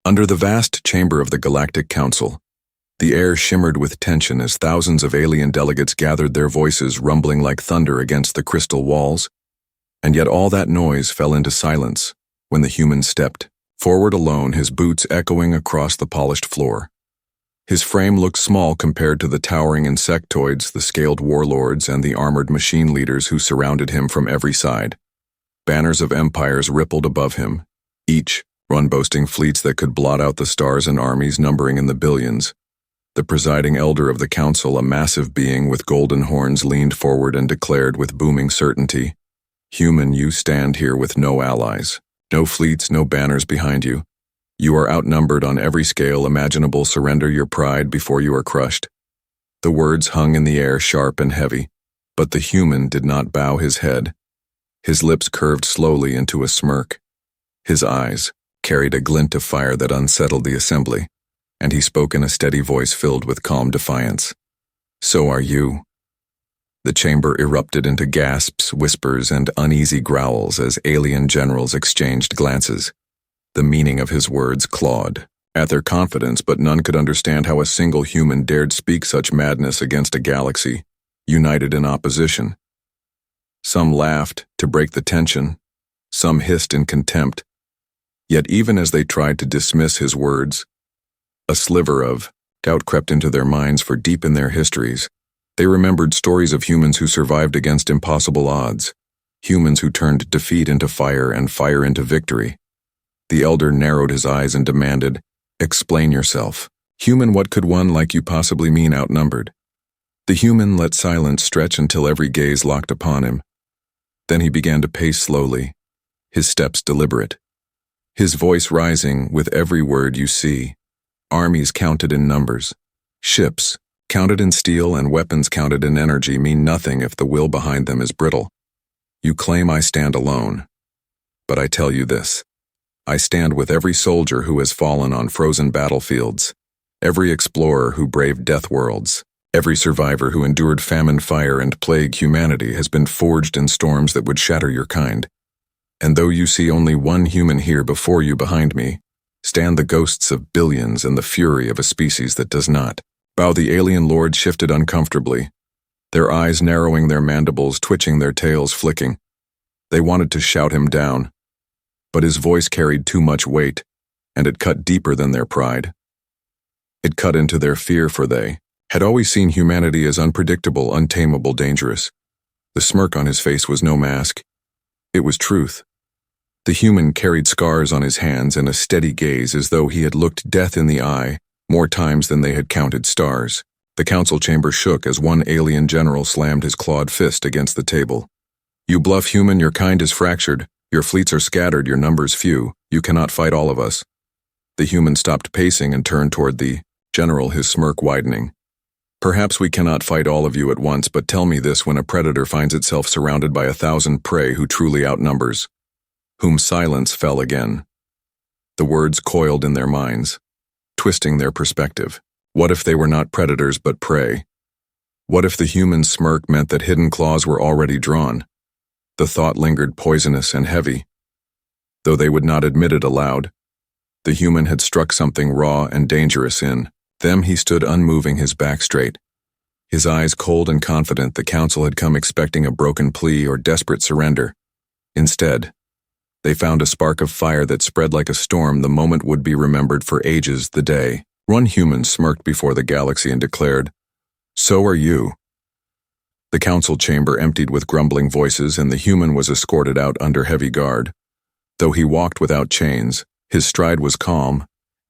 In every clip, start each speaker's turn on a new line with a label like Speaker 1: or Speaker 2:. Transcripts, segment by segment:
Speaker 1: Under the vast chamber of the Galactic Council, the air shimmered with tension as thousands of alien delegates gathered, their voices rumbling like thunder against the crystal walls. And yet all that noise fell into silence when the human stepped forward alone, his boots echoing across the polished floor. His frame looked small compared to the towering insectoids, the scaled warlords, and the armored machine leaders who surrounded him from every side. Banners of empires rippled above him, each one boasting fleets that could blot out the stars and armies numbering in the billions. The presiding elder of the council, a massive being with golden horns, leaned forward and declared with booming certainty, "Human, you stand here with no allies, no fleets, no banners behind you. You are outnumbered on every scale imaginable. Surrender your pride before you are crushed." The words hung in the air, sharp and heavy, but the human did not bow his head. His lips curved slowly into a smirk. His eyes carried a glint of fire that unsettled the assembly, and he spoke in a steady voice filled with calm defiance. "So are you." The chamber erupted into gasps, whispers, and uneasy growls as alien generals exchanged glances. The meaning of his words clawed at their confidence, but none could understand how a single human dared speak such madness against a galaxy united in opposition. Some laughed to break the tension, some hissed in contempt. Yet even as they tried to dismiss his words, a sliver of doubt crept into their minds, for deep in their histories, they remembered stories of humans who survived against impossible odds, humans who turned defeat into fire and fire into victory. The elder narrowed his eyes and demanded, "Explain yourself. Human, what could one like you possibly mean outnumbered?" The human let silence stretch until every gaze locked upon him. Then he began to pace slowly, his steps deliberate, his voice rising with every word. "You see, armies counted in numbers, ships counted in steel, and weapons counted in energy mean nothing if the will behind them is brittle. You claim I stand alone, but I tell you this. I stand with every soldier who has fallen on frozen battlefields, every explorer who braved death worlds, every survivor who endured famine, fire, and plague. Humanity has been forged in storms that would shatter your kind. And though you see only one human here before you, behind me, stand the ghosts of billions and the fury of a species that does not bow." The alien lord shifted uncomfortably, their eyes narrowing, their mandibles twitching, their tails flicking. They wanted to shout him down, but his voice carried too much weight, and it cut deeper than their pride. It cut into their fear, for they had always seen humanity as unpredictable, untamable, dangerous. The smirk on his face was no mask. It was truth. The human carried scars on his hands and a steady gaze, as though he had looked death in the eye more times than they had counted stars. The council chamber shook as one alien general slammed his clawed fist against the table. "You bluff, human. Your kind is fractured. Your fleets are scattered, your numbers few. You cannot fight all of us." The human stopped pacing and turned toward the general, his smirk widening. "Perhaps we cannot fight all of you at once, but tell me this: when a predator finds itself surrounded by 1,000 prey, who truly outnumbers, whom?" Silence fell again. The words coiled in their minds, twisting their perspective. What if they were not predators but prey? What if the human smirk meant that hidden claws were already drawn? The thought lingered, poisonous and heavy. Though they would not admit it aloud, the human had struck something raw and dangerous in them. He stood unmoving, his back straight, his eyes cold and confident. The council had come expecting a broken plea or desperate surrender. Instead, they found a spark of fire that spread like a storm. The moment would be remembered for ages. The day one human smirked before the galaxy and declared, "So are you." The council chamber emptied with grumbling voices, and the human was escorted out under heavy guard. Though he walked without chains, his stride was calm,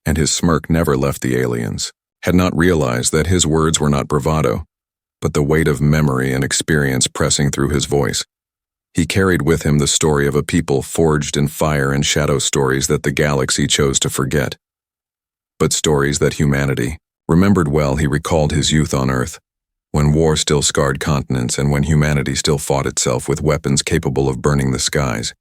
Speaker 1: and his smirk never left the aliens. Had not realized that his words were not bravado, but the weight of memory and experience pressing through his voice. He carried with him the story of a people forged in fire and shadow, stories that the galaxy chose to forget, but stories that humanity remembered well. He recalled his youth on Earth, when war still scarred continents and when humanity still fought itself with weapons capable of burning the skies.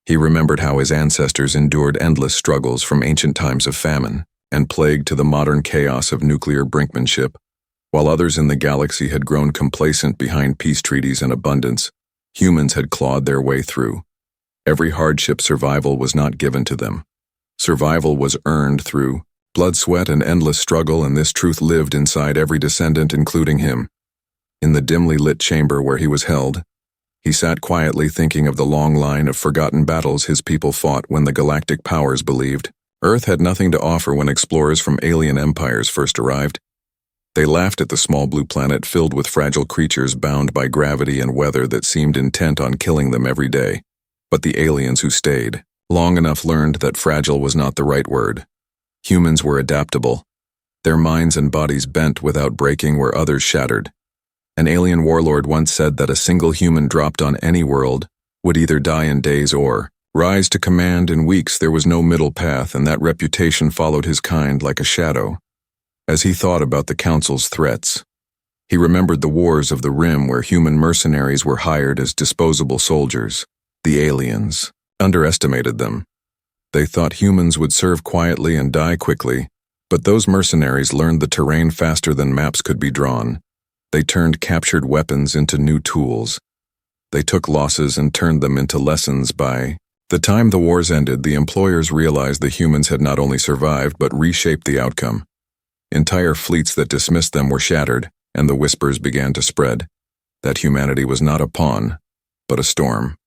Speaker 1: He remembered how his ancestors endured endless struggles, from ancient times of famine and plague to the modern chaos of nuclear brinkmanship, while others in the galaxy had grown complacent behind peace treaties and abundance. Humans had clawed their way through. Every hardship. Survival was not given to them. Survival was earned through blood, sweat, and endless struggle, and this truth lived inside every descendant, including him. In the dimly lit chamber where he was held, he sat quietly thinking of the long line of forgotten battles his people fought when the galactic powers believed Earth had nothing to offer when explorers from alien empires first arrived. They laughed at the small blue planet filled with fragile creatures bound by gravity and weather that seemed intent on killing them every day. But the aliens who stayed long enough learned that fragile was not the right word. Humans were adaptable. Their minds and bodies bent without breaking where others shattered. An alien warlord once said that a single human dropped on any world would either die in days or rise to command in weeks. There was no middle path, and that reputation followed his kind like a shadow. As he thought about the Council's threats, he remembered the wars of the Rim where human mercenaries were hired as disposable soldiers. The aliens underestimated them. They thought humans would serve quietly and die quickly, but those mercenaries learned the terrain faster than maps could be drawn. They turned captured weapons into new tools. They took losses and turned them into lessons. By the time the wars ended, the employers realized the humans had not only survived but reshaped the outcome. Entire fleets that dismissed them were shattered, and the whispers began to spread that humanity was not a pawn, but a storm.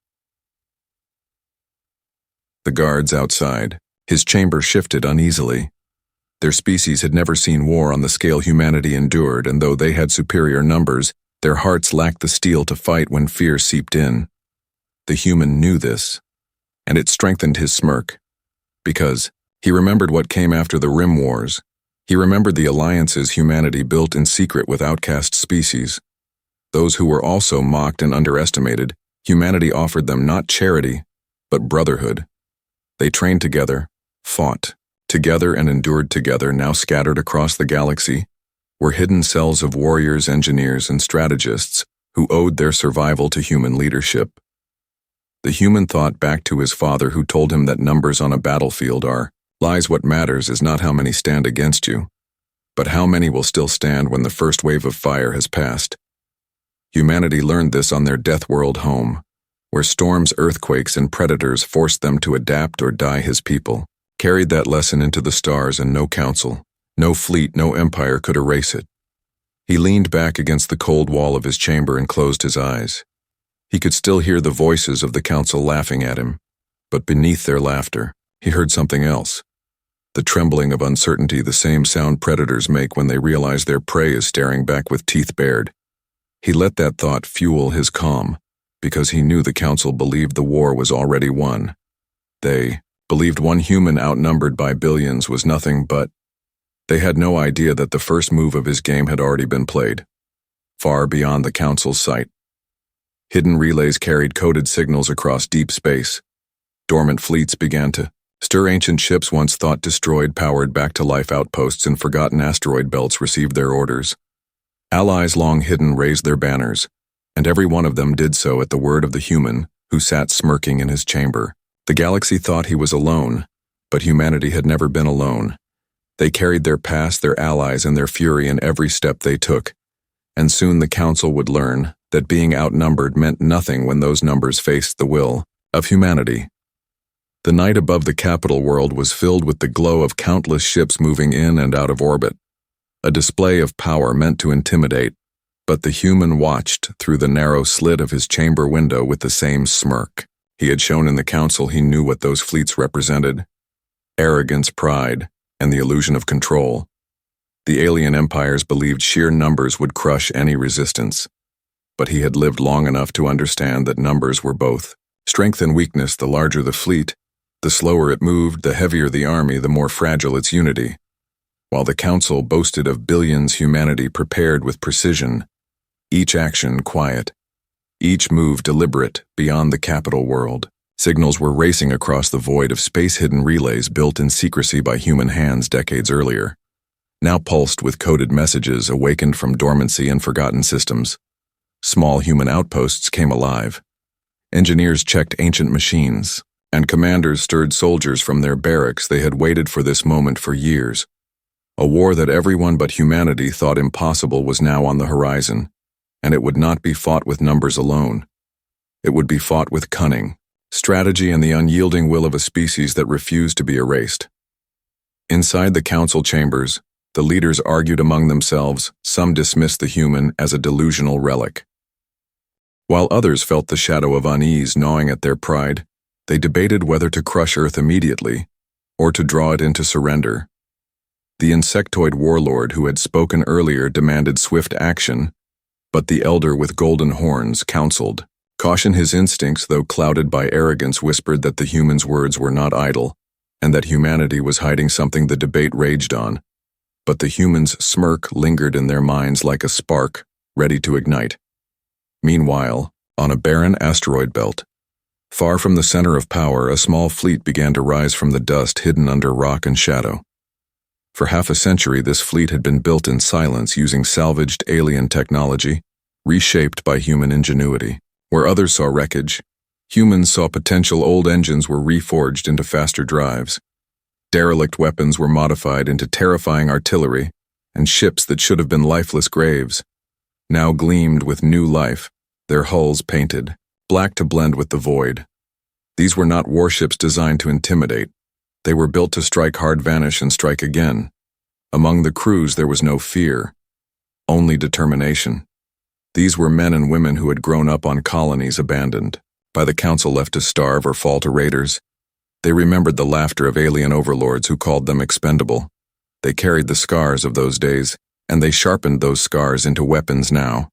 Speaker 1: The guards outside his chamber shifted uneasily. Their species had never seen war on the scale humanity endured, and though they had superior numbers, their hearts lacked the steel to fight when fear seeped in. The human knew this, and it strengthened his smirk, because he remembered what came after the Rim Wars. He remembered the alliances humanity built in secret with outcast species. Those who were also mocked and underestimated, humanity offered them not charity, but brotherhood. They trained together, fought together, and endured together. Now scattered across the galaxy were hidden cells of warriors, engineers, and strategists who owed their survival to human leadership. The human thought back to his father, who told him that numbers on a battlefield are lies. What matters is not how many stand against you, but how many will still stand when the first wave of fire has passed. Humanity learned this on their death world home, where storms, earthquakes, and predators forced them to adapt or die. His people carried that lesson into the stars, and no council, no fleet, no empire could erase it. He leaned back against the cold wall of his chamber and closed his eyes. He could still hear the voices of the council laughing at him, but beneath their laughter, he heard something else. The trembling of uncertainty, the same sound predators make when they realize their prey is staring back with teeth bared. He let that thought fuel his calm, because he knew the council believed the war was already won. They believed one human outnumbered by billions was nothing but. They had no idea that the first move of his game had already been played, far beyond the council's sight. Hidden relays carried coded signals across deep space. Dormant fleets began to stir. Ancient ships once thought destroyed powered back to life. Outposts in forgotten asteroid belts received their orders. Allies long hidden raised their banners, and every one of them did so at the word of the human who sat smirking in his chamber. The galaxy thought he was alone, but humanity had never been alone. They carried their past, their allies, and their fury in every step they took, and soon the council would learn that being outnumbered meant nothing when those numbers faced the will of humanity. The night above the capital world was filled with the glow of countless ships moving in and out of orbit, a display of power meant to intimidate, but the human watched through the narrow slit of his chamber window with the same smirk he had shown in the council. He knew what those fleets represented: arrogance, pride, and the illusion of control. The alien empires believed sheer numbers would crush any resistance, but he had lived long enough to understand that numbers were both strength and weakness. The larger the fleet, the slower it moved; the heavier the army, the more fragile its unity. While the council boasted of billions, humanity prepared with precision, each action quiet, each move deliberate. Beyond the capital world, signals were racing across the void of space. Hidden relays built in secrecy by human hands decades earlier, now pulsed with coded messages awakened from dormancy and forgotten systems. Small human outposts came alive. Engineers checked ancient machines, and commanders stirred soldiers from their barracks. They had waited for this moment for years. A war that everyone but humanity thought impossible was now on the horizon, and it would not be fought with numbers alone. It would be fought with cunning, strategy, and the unyielding will of a species that refused to be erased. Inside the council chambers, the leaders argued among themselves. Some dismissed the human as a delusional relic, while others felt the shadow of unease gnawing at their pride. They debated whether to crush Earth immediately or to draw it into surrender. The insectoid warlord who had spoken earlier demanded swift action, but the elder with golden horns counseled. Caution. His instincts, though clouded by arrogance, whispered that the humans' words were not idle, and that humanity was hiding something. The debate raged on, but the humans' smirk lingered in their minds like a spark, ready to ignite. Meanwhile, on a barren asteroid belt, far from the center of power, a small fleet began to rise from the dust hidden under rock and shadow. For half a century, this fleet had been built in silence using salvaged alien technology, reshaped by human ingenuity. Where others saw wreckage, humans saw potential. Old engines were reforged into faster drives. Derelict weapons were modified into terrifying artillery, and ships that should have been lifeless graves now gleamed with new life, their hulls painted black to blend with the void. These were not warships designed to intimidate. They were built to strike hard, vanish, and strike again. Among the crews there was no fear, only determination. These were men and women who had grown up on colonies abandoned by the council, left to starve or fall to raiders. They remembered the laughter of alien overlords who called them expendable. They carried the scars of those days, and they sharpened those scars into weapons now.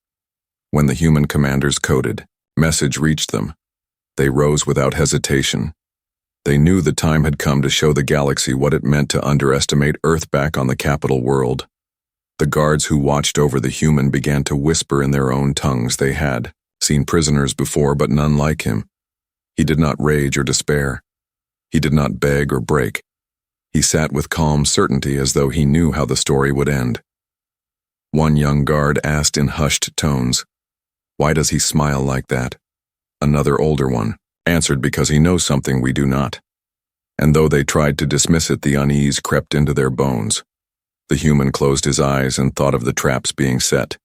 Speaker 1: When the human commanders' coded message reached them, they rose without hesitation. They knew the time had come to show the galaxy what it meant to underestimate Earth. Back on the capital world, the guards who watched over the human began to whisper in their own tongues. They had seen prisoners before, but none like him. He did not rage or despair. He did not beg or break. He sat with calm certainty, as though he knew how the story would end. One young guard asked in hushed tones, "Why does he smile like that?" Another older one answered, "Because he knows something we do not." And though they tried to dismiss it, the unease crept into their bones. The human closed his eyes and thought of the traps being set.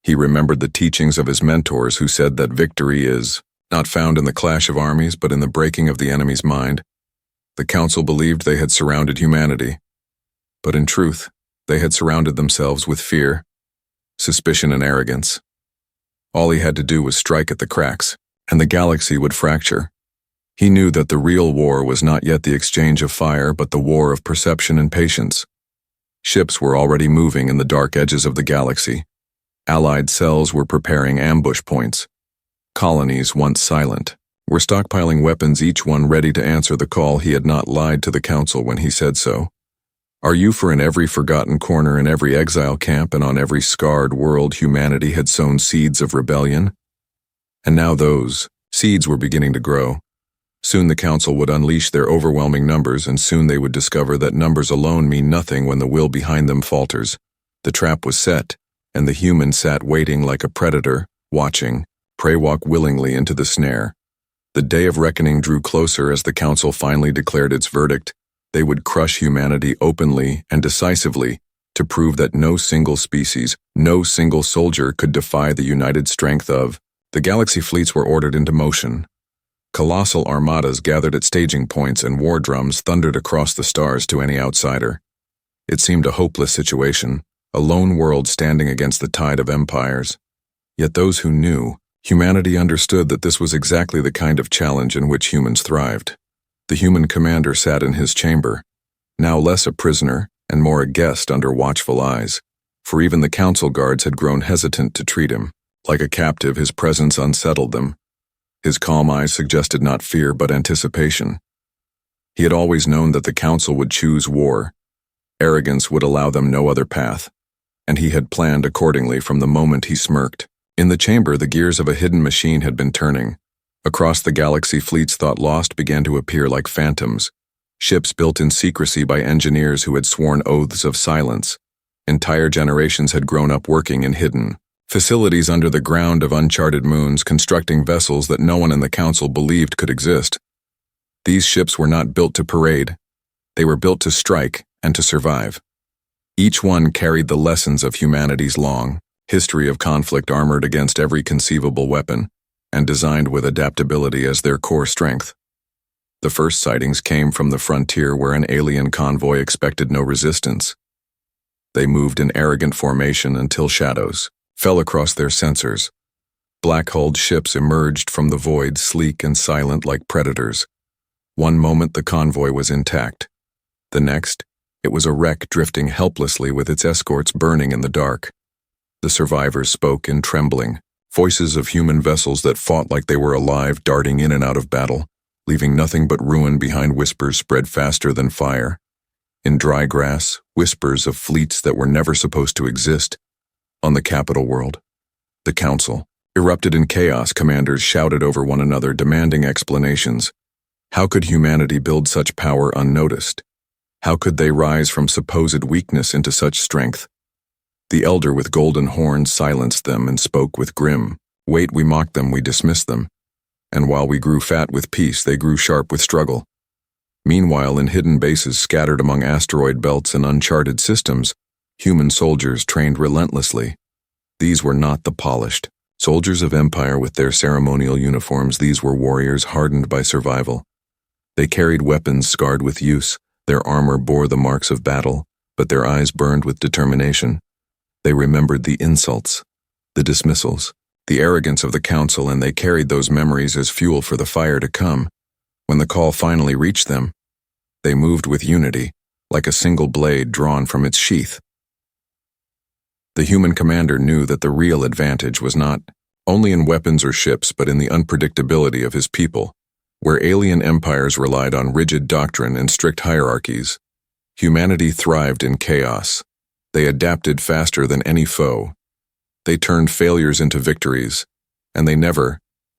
Speaker 1: He remembered the teachings of his mentors, who said that victory is not found in the clash of armies, but in the breaking of the enemy's mind. The council believed they had surrounded humanity, but in truth, they had surrounded themselves with fear, suspicion, and arrogance. All he had to do was strike at the cracks, and the galaxy would fracture. He knew that the real war was not yet the exchange of fire, but the war of perception and patience. Ships were already moving in the dark edges of the galaxy. Allied cells were preparing ambush points. Colonies, once silent, were stockpiling weapons, each one ready to answer the call. He had not lied to the council when he said so. Are you? For in every forgotten corner, in every exile camp, and on every scarred world, humanity had sown seeds of rebellion. And now those seeds were beginning to grow. Soon the council would unleash their overwhelming numbers, and soon they would discover that numbers alone mean nothing when the will behind them falters. The trap was set, and the human sat waiting like a predator, watching prey walk willingly into the snare. The day of reckoning drew closer as the council finally declared its verdict. They would crush humanity openly and decisively to prove that no single species, no single soldier could defy the united strength of. The galaxy fleets were ordered into motion. Colossal armadas gathered at staging points, and war drums thundered across the stars to any outsider. It seemed a hopeless situation, a lone world standing against the tide of empires. Yet those who knew humanity understood that this was exactly the kind of challenge in which humans thrived. The human commander sat in his chamber, now less a prisoner and more a guest under watchful eyes, for even the council guards had grown hesitant to treat him. Like a captive, his presence unsettled them. His calm eyes suggested not fear but anticipation. He had always known that the council would choose war. Arrogance would allow them no other path, and he had planned accordingly from the moment he smirked. In the chamber, the gears of a hidden machine had been turning. Across the galaxy, fleets thought lost began to appear like phantoms. Ships built in secrecy by engineers who had sworn oaths of silence. Entire generations had grown up working in hidden facilities under the ground of uncharted moons, constructing vessels that no one in the council believed could exist. These ships were not built to parade. They were built to strike and to survive. Each one carried the lessons of humanity's long history of conflict, armored against every conceivable weapon, and designed with adaptability as their core strength. The first sightings came from the frontier where an alien convoy expected no resistance. They moved in arrogant formation until shadows fell across their sensors. Black-hulled ships emerged from the void, sleek and silent like predators. One moment the convoy was intact. The next, it was a wreck drifting helplessly with its escorts burning in the dark. The survivors spoke in trembling, voices of human vessels that fought like they were alive, darting in and out of battle, leaving nothing but ruin behind. Whispers spread faster than fire. In dry grass, whispers of fleets that were never supposed to exist. On the capital world, the council erupted in chaos. Commanders shouted over one another, demanding explanations. How could humanity build such power unnoticed? How could they rise from supposed weakness into such strength? The elder with golden horns silenced them and spoke with grim weight. We mocked them, we dismissed them. And while we grew fat with peace, they grew sharp with struggle. Meanwhile, in hidden bases scattered among asteroid belts and uncharted systems, human soldiers trained relentlessly. These were not the polished soldiers of empire with their ceremonial uniforms. These were warriors hardened by survival. They carried weapons scarred with use. Their armor bore the marks of battle, but their eyes burned with determination. They remembered the insults, the dismissals, the arrogance of the council, and they carried those memories as fuel for the fire to come. When the call finally reached them, they moved with unity, like a single blade drawn from its sheath. The human commander knew that the real advantage was not only in weapons or ships, but in the unpredictability of his people. Where alien empires relied on rigid doctrine and strict hierarchies, humanity thrived in chaos. They adapted faster than any foe. They turned failures into victories, and they never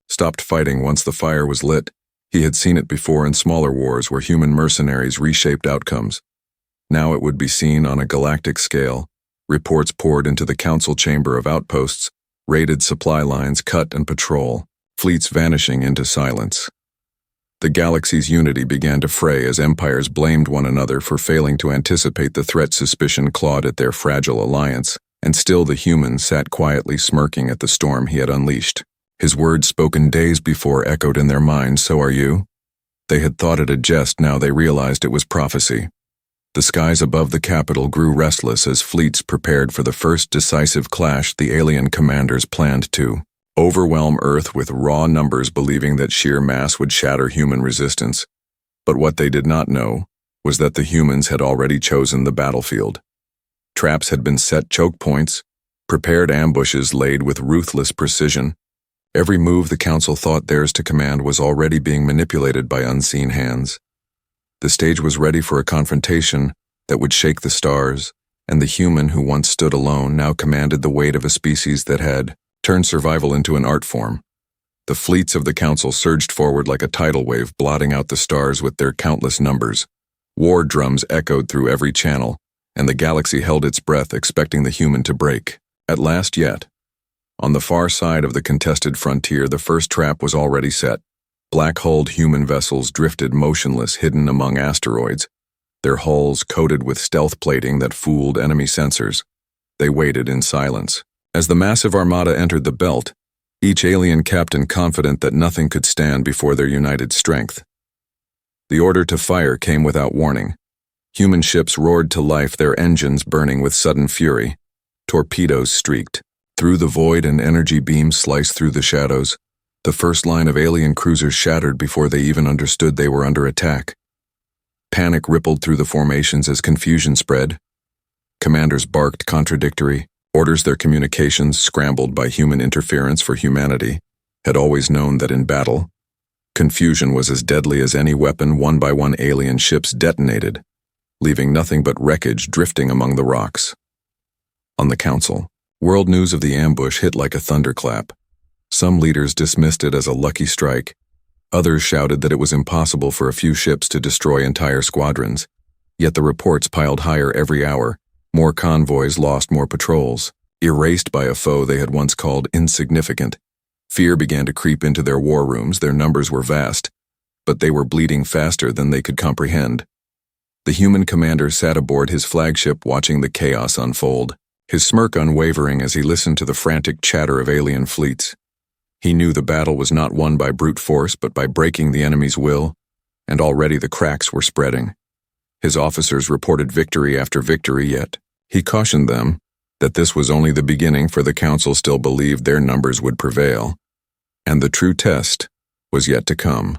Speaker 1: stopped fighting once the fire was lit. He had seen it before in smaller wars where human mercenaries reshaped outcomes. Now it would be seen on a galactic scale. Reports poured into the council chamber of outposts, raided supply lines cut and patrol, fleets vanishing into silence. The galaxy's unity began to fray as empires blamed one another for failing to anticipate the threat. Suspicion clawed at their fragile alliance, and still the human sat quietly smirking at the storm he had unleashed. His words spoken days before echoed in their minds. So are you? They had thought it a jest, now they realized it was prophecy. The skies above the capital grew restless as fleets prepared for the first decisive clash. The alien commanders planned to overwhelm Earth with raw numbers, believing that sheer mass would shatter human resistance. But what they did not know was that the humans had already chosen the battlefield. Traps had been set, choke points, prepared ambushes laid with ruthless precision. Every move the council thought theirs to command was already being manipulated by unseen hands. The stage was ready for a confrontation that would shake the stars, and the human who once stood alone now commanded the weight of a species that had turned survival into an art form. The fleets of the council surged forward like a tidal wave, blotting out the stars with their countless numbers. War drums echoed through every channel, and the galaxy held its breath, expecting the human to break. At last yet. On the far side of the contested frontier, the first trap was already set. Black-hulled human vessels drifted motionless, hidden among asteroids, their hulls coated with stealth plating that fooled enemy sensors. They waited in silence. As the massive armada entered the belt, each alien captain confident that nothing could stand before their united strength. The order to fire came without warning. Human ships roared to life, their engines burning with sudden fury. Torpedoes streaked through the void and energy beams sliced through the shadows. The first line of alien cruisers shattered before they even understood they were under attack. Panic rippled through the formations as confusion spread. Commanders barked contradictory orders, their communications scrambled by human interference, for humanity had always known that in battle, confusion was as deadly as any weapon. One by one alien ships detonated, leaving nothing but wreckage drifting among the rocks. On the council, world news of the ambush hit like a thunderclap. Some leaders dismissed it as a lucky strike. Others shouted that it was impossible for a few ships to destroy entire squadrons. Yet the reports piled higher every hour. More convoys lost more patrols, erased by a foe they had once called insignificant. Fear began to creep into their war rooms. Their numbers were vast, but they were bleeding faster than they could comprehend. The human commander sat aboard his flagship watching the chaos unfold, his smirk unwavering as he listened to the frantic chatter of alien fleets. He knew the battle was not won by brute force, but by breaking the enemy's will, and already the cracks were spreading. His officers reported victory after victory, yet he cautioned them that this was only the beginning, for the Council still believed their numbers would prevail, and the true test was yet to come.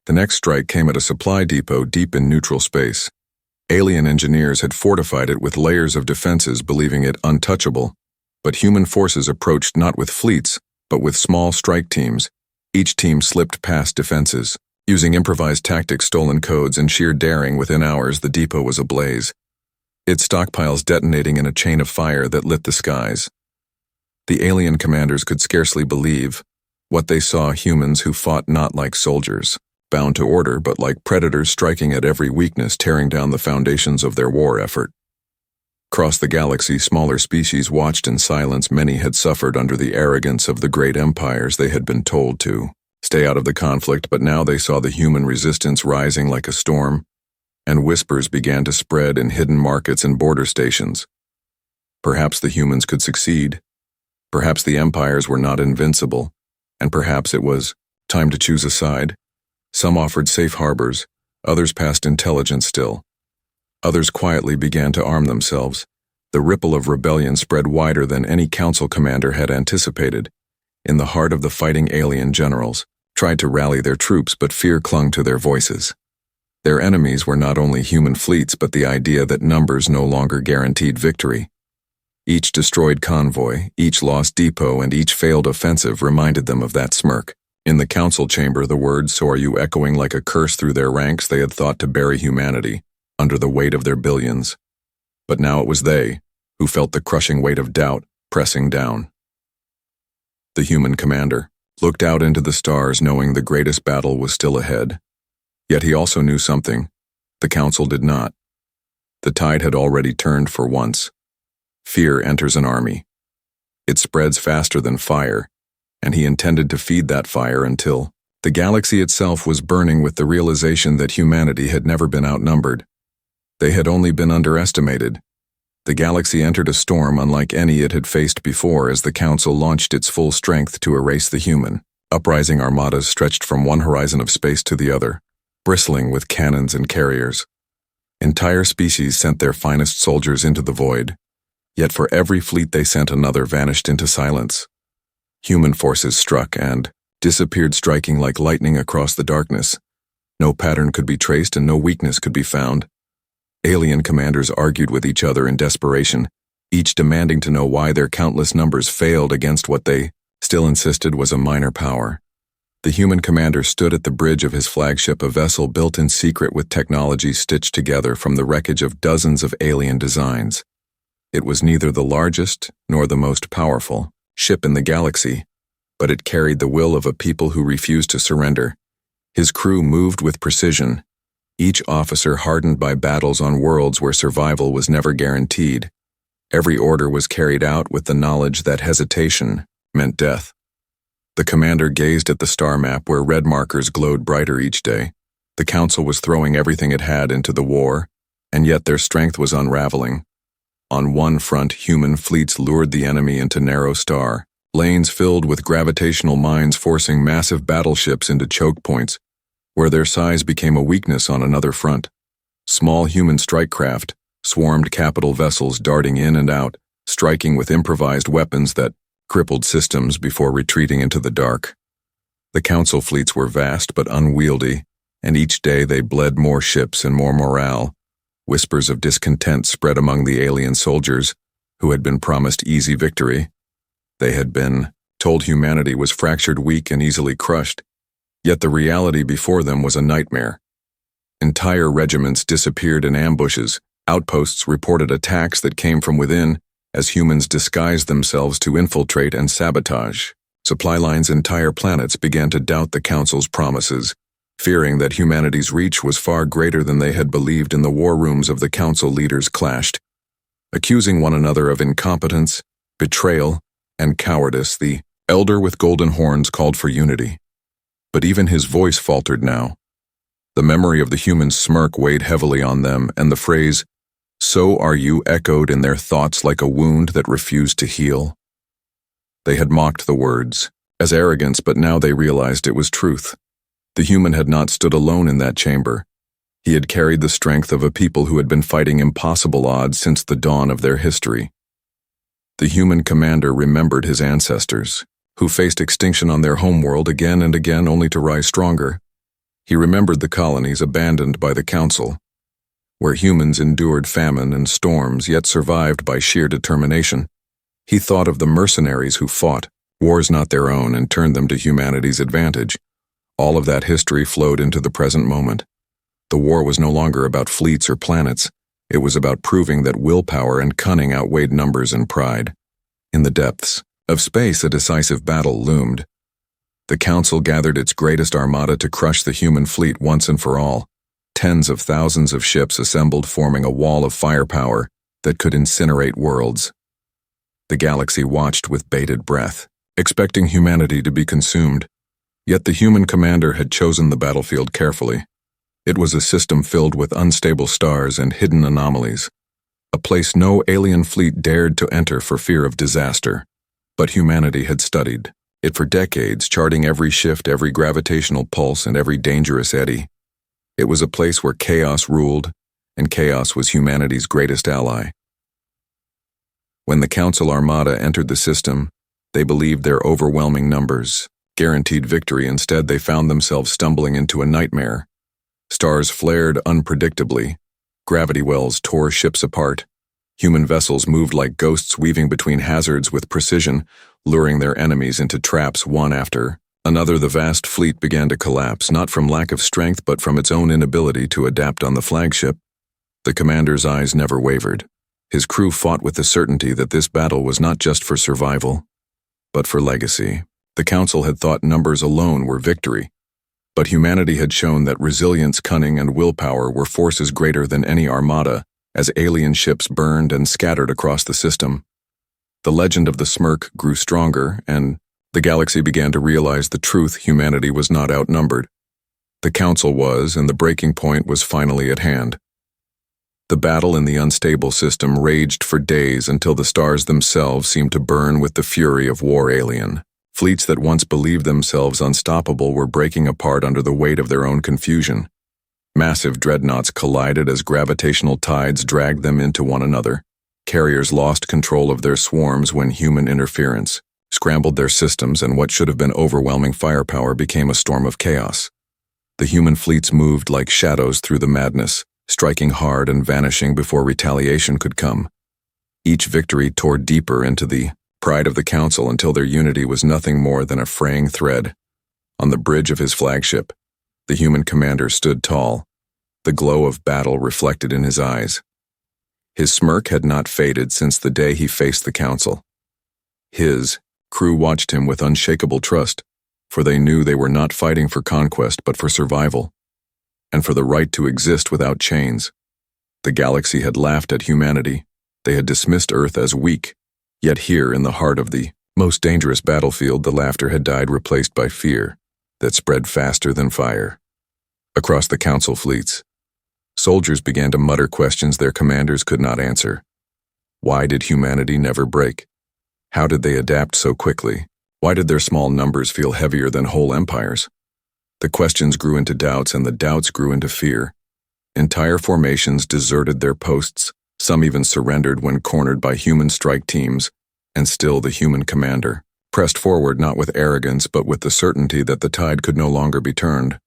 Speaker 1: The next strike came at a supply depot deep in neutral space. Alien engineers had fortified it with layers of defenses, believing it untouchable, but human forces approached not with fleets, but with small strike teams. Each team slipped past defenses. Using improvised tactics, stolen codes, and sheer daring, within hours the depot was ablaze, its stockpiles detonating in a chain of fire that lit the skies. The alien commanders could scarcely believe what they saw: humans who fought not like soldiers, bound to order, but like predators striking at every weakness, tearing down the foundations of their war effort. Across the galaxy, smaller species watched in silence. Many had suffered under the arrogance of the great empires. They had been told to stay out of the conflict, but now they saw the human resistance rising like a storm, and whispers began to spread in hidden markets and border stations. Perhaps the humans could succeed. Perhaps the empires were not invincible, and perhaps it was time to choose a side. Some offered safe harbors, others passed intelligence still. Others quietly began to arm themselves. The ripple of rebellion spread wider than any council commander had anticipated. In the heart of the fighting, alien generals tried to rally their troops, but fear clung to their voices. Their enemies were not only human fleets, but the idea that numbers no longer guaranteed victory. Each destroyed convoy, each lost depot, and each failed offensive reminded them of that smirk. In the council chamber, the words "so are you" echoing like a curse through their ranks. They had thought to bury humanity under the weight of their billions. But now it was they who felt the crushing weight of doubt pressing down. The human commander looked out into the stars, knowing the greatest battle was still ahead. Yet he also knew something the council did not. The tide had already turned for once. Fear enters an army. It spreads faster than fire, and he intended to feed that fire until the galaxy itself was burning with the realization that humanity had never been outnumbered. They had only been underestimated. The galaxy entered a storm unlike any it had faced before as the Council launched its full strength to erase the human. Uprising armadas stretched from one horizon of space to the other, bristling with cannons and carriers. Entire species sent their finest soldiers into the void, yet for every fleet they sent, another vanished into silence. Human forces struck and disappeared, striking like lightning across the darkness. No pattern could be traced and no weakness could be found. Alien commanders argued with each other in desperation, each demanding to know why their countless numbers failed against what they still insisted was a minor power. The human commander stood at the bridge of his flagship, a vessel built in secret with technology stitched together from the wreckage of dozens of alien designs. It was neither the largest nor the most powerful ship in the galaxy, but it carried the will of a people who refused to surrender. His crew moved with precision, each officer hardened by battles on worlds where survival was never guaranteed. Every order was carried out with the knowledge that hesitation meant death. The commander gazed at the star map where red markers glowed brighter each day. The Council was throwing everything it had into the war, and yet their strength was unraveling. On one front, human fleets lured the enemy into narrow star lanes filled with gravitational mines, forcing massive battleships into choke points, where their size became a weakness. On another front, small human strike craft swarmed capital vessels, darting in and out, striking with improvised weapons that crippled systems before retreating into the dark. The Council fleets were vast but unwieldy, and each day they bled more ships and more morale. Whispers of discontent spread among the alien soldiers who had been promised easy victory. They had been told humanity was fractured, weak, and easily crushed. Yet the reality before them was a nightmare. Entire regiments disappeared in ambushes. Outposts reported attacks that came from within as humans disguised themselves to infiltrate and sabotage. Supply lines, entire planets began to doubt the Council's promises, fearing that humanity's reach was far greater than they had believed. In the war rooms of the Council, leaders clashed, accusing one another of incompetence, betrayal, and cowardice. The elder with golden horns called for unity, but even his voice faltered now. The memory of the human smirk weighed heavily on them, and the phrase, "so are you," echoed in their thoughts like a wound that refused to heal. They had mocked the words as arrogance, but now they realized it was truth. The human had not stood alone in that chamber. He had carried the strength of a people who had been fighting impossible odds since the dawn of their history. The human commander remembered his ancestors, who faced extinction on their homeworld again and again only to rise stronger. He remembered the colonies abandoned by the Council, where humans endured famine and storms yet survived by sheer determination. He thought of the mercenaries who fought wars not their own and turned them to humanity's advantage. All of that history flowed into the present moment. The war was no longer about fleets or planets. It was about proving that willpower and cunning outweighed numbers and pride. In the depths of space, a decisive battle loomed. The Council gathered its greatest armada to crush the human fleet once and for all. Tens of thousands of ships assembled, forming a wall of firepower that could incinerate worlds. The galaxy watched with bated breath, expecting humanity to be consumed. Yet the human commander had chosen the battlefield carefully. It was a system filled with unstable stars and hidden anomalies, a place no alien fleet dared to enter for fear of disaster. But humanity had studied it for decades, charting every shift, every gravitational pulse, and every dangerous eddy. It was a place where chaos ruled, and chaos was humanity's greatest ally. When the Council Armada entered the system, they believed their overwhelming numbers guaranteed victory. Instead, they found themselves stumbling into a nightmare. Stars flared unpredictably. Gravity wells tore ships apart. Human vessels moved like ghosts, weaving between hazards with precision, luring their enemies into traps one after another. The vast fleet began to collapse, not from lack of strength, but from its own inability to adapt on the flagship. The commander's eyes never wavered. His crew fought with the certainty that this battle was not just for survival, but for legacy. The Council had thought numbers alone were victory, but humanity had shown that resilience, cunning, and willpower were forces greater than any armada, as alien ships burned and scattered across the system. The legend of the Smirk grew stronger, and the galaxy began to realize the truth: humanity was not outnumbered. The Council was, and the breaking point was finally at hand. The battle in the unstable system raged for days until the stars themselves seemed to burn with the fury of war. Alien fleets that once believed themselves unstoppable were breaking apart under the weight of their own confusion. Massive dreadnoughts collided as gravitational tides dragged them into one another. Carriers lost control of their swarms when human interference scrambled their systems, and what should have been overwhelming firepower became a storm of chaos. The human fleets moved like shadows through the madness, striking hard and vanishing before retaliation could come. Each victory tore deeper into the pride of the Council until their unity was nothing more than a fraying thread. On the bridge of his flagship, the human commander stood tall, the glow of battle reflected in his eyes. His smirk had not faded since the day he faced the Council. His crew watched him with unshakable trust, for they knew they were not fighting for conquest but for survival, and for the right to exist without chains. The galaxy had laughed at humanity. They had dismissed Earth as weak. Yet here, in the heart of the most dangerous battlefield, the laughter had died, replaced by fear that spread faster than fire. Across the Council fleets, soldiers began to mutter questions their commanders could not answer. Why did humanity never break? How did they adapt so quickly? Why did their small numbers feel heavier than whole empires? The questions grew into doubts, and the doubts grew into fear. Entire formations deserted their posts. Some even surrendered when cornered by human strike teams, and still the human commander pressed forward, not with arrogance but with the certainty that the tide could no longer be turned.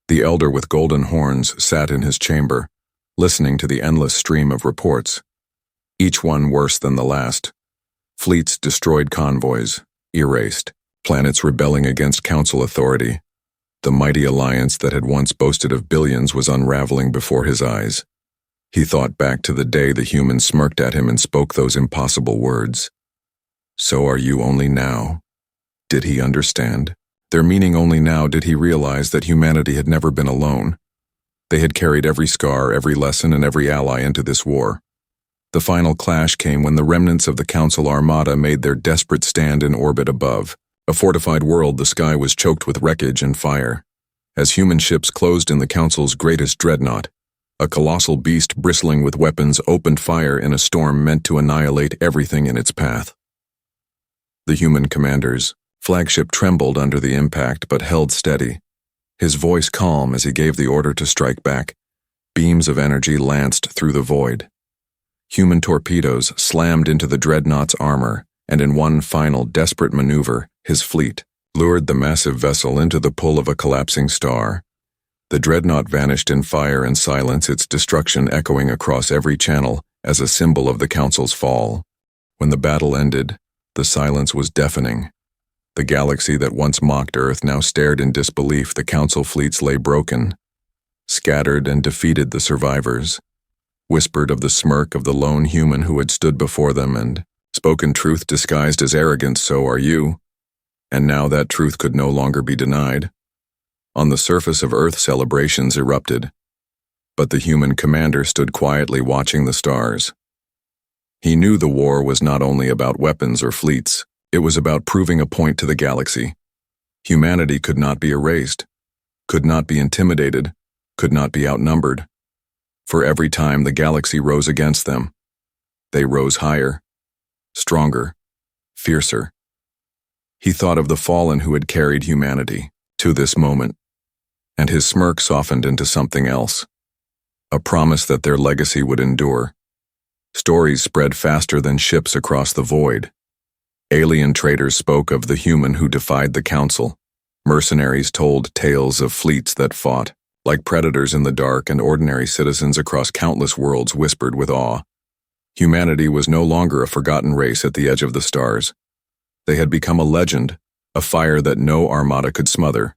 Speaker 1: The elder with golden horns sat in his chamber, listening to the endless stream of reports, each one worse than the last. Fleets destroyed, convoys erased, planets rebelling against Council authority. The mighty alliance that had once boasted of billions was unraveling before his eyes. He thought back to the day the human smirked at him and spoke those impossible words. So are you only now? Did he understand? Their meaning only now did he realize that humanity had never been alone. They had carried every scar, every lesson, and every ally into this war. The final clash came when the remnants of the Council Armada made their desperate stand in orbit above. A fortified world, the sky was choked with wreckage and fire. As human ships closed in, the Council's greatest dreadnought, a colossal beast bristling with weapons, opened fire in a storm meant to annihilate everything in its path. The human commander's flagship trembled under the impact but held steady. his voice calm as he gave the order to strike back. Beams of energy lanced through the void. Human torpedoes slammed into the dreadnought's armor, and in one final desperate maneuver, his fleet lured the massive vessel into the pull of a collapsing star. The dreadnought vanished in fire and silence, its destruction echoing across every channel as a symbol of the Council's fall. When the battle ended, the silence was deafening. The galaxy that once mocked Earth now stared in disbelief. The Council fleets lay broken, scattered and defeated. The survivors whispered of the smirk of the lone human who had stood before them and spoken truth disguised as arrogance. So are you. And now that truth could no longer be denied. On the surface of Earth, celebrations erupted, but the human commander stood quietly watching the stars. He knew the war was not only about weapons or fleets, it was about proving a point to the galaxy. Humanity could not be erased, could not be intimidated, could not be outnumbered. For every time the galaxy rose against them, they rose higher, stronger, fiercer. He thought of the fallen who had carried humanity to this moment, and his smirk softened into something else, a promise that their legacy would endure. Stories spread faster than ships across the void. Alien traders spoke of the human who defied the Council. Mercenaries told tales of fleets that fought like predators in the dark, and ordinary citizens across countless worlds whispered with awe. Humanity was no longer a forgotten race at the edge of the stars. They had become a legend, a fire that no armada could smother.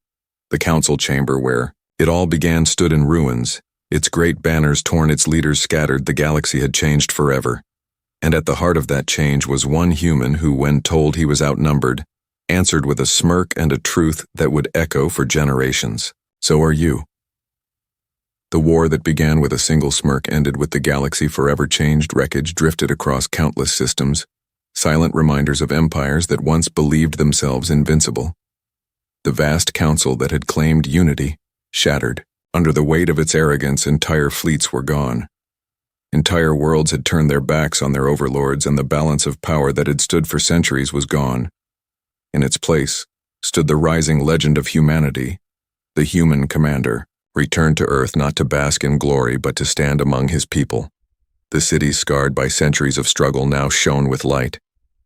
Speaker 1: The Council chamber where it all began stood in ruins, its great banners torn, its leaders scattered. The galaxy had changed forever. And at the heart of that change was one human who, when told he was outnumbered, answered with a smirk and a truth that would echo for generations. So are you. The war that began with a single smirk ended with the galaxy forever changed. Wreckage drifted across countless systems, silent reminders of empires that once believed themselves invincible. The vast council that had claimed unity shattered. Under the weight of its arrogance, entire fleets were gone. Entire worlds had turned their backs on their overlords, and the balance of power that had stood for centuries was gone. In its place stood the rising legend of humanity, the human commander, returned to Earth not to bask in glory but to stand among his people. The cities scarred by centuries of struggle now shone with light,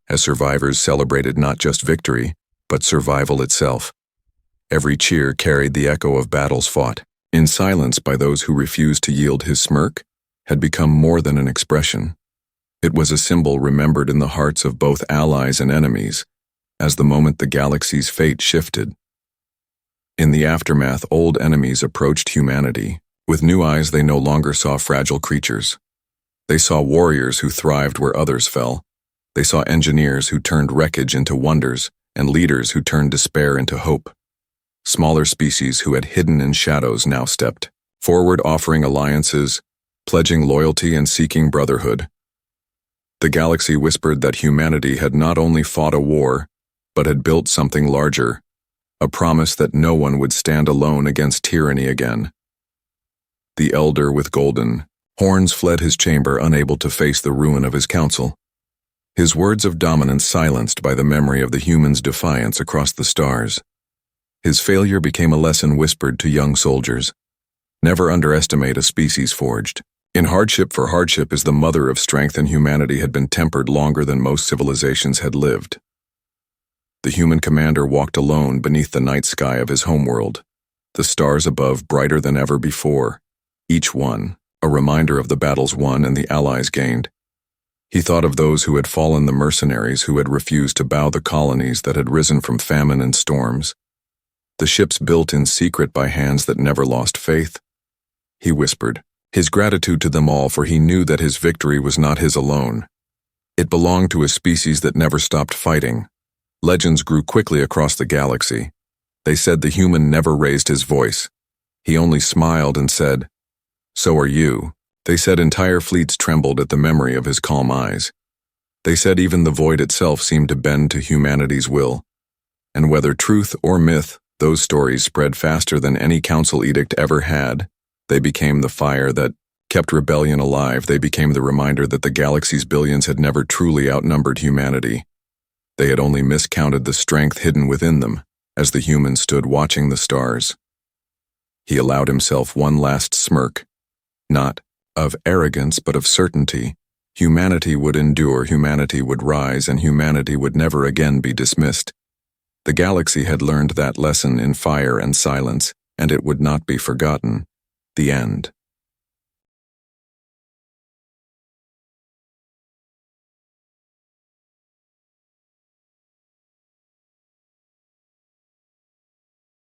Speaker 1: as survivors celebrated not just victory, but survival itself. Every cheer carried the echo of battles fought, in silence by those who refused to yield. His smirk had become more than an expression. It was a symbol remembered in the hearts of both allies and enemies, as the moment the galaxy's fate shifted. In the aftermath, old enemies approached humanity. With new eyes, they no longer saw fragile creatures. They saw warriors who thrived where others fell. They saw engineers who turned wreckage into wonders, and leaders who turned despair into hope. Smaller species who had hidden in shadows now stepped forward, offering alliances, pledging loyalty and seeking brotherhood. The galaxy whispered that humanity had not only fought a war, but had built something larger, a promise that no one would stand alone against tyranny again. The elder with golden horns fled his chamber, unable to face the ruin of his council. His words of dominance silenced by the memory of the human's defiance across the stars. His failure became a lesson whispered to young soldiers. Never underestimate a species forged in hardship, for hardship is the mother of strength, and humanity had been tempered longer than most civilizations had lived. The human commander walked alone beneath the night sky of his homeworld, the stars above brighter than ever before, each one a reminder of the battles won and the allies gained. He thought of those who had fallen, the mercenaries who had refused to bow, the colonies that had risen from famine and storms, the ships built in secret by hands that never lost faith. He whispered his gratitude to them all, for he knew that his victory was not his alone. It belonged to a species that never stopped fighting. Legends grew quickly across the galaxy. They said the human never raised his voice. He only smiled and said, "So are you." They said entire fleets trembled at the memory of his calm eyes. They said even the void itself seemed to bend to humanity's will. And whether truth or myth, those stories spread faster than any council edict ever had. They became the fire that kept rebellion alive. They became the reminder that the galaxy's billions had never truly outnumbered humanity. They had only miscounted the strength hidden within them, as the humans stood watching the stars. He allowed himself one last smirk. Not of arrogance, but of certainty. Humanity would endure, humanity would rise, and humanity would never again be dismissed. The galaxy had learned that lesson in fire and silence, and it would not be forgotten. The end.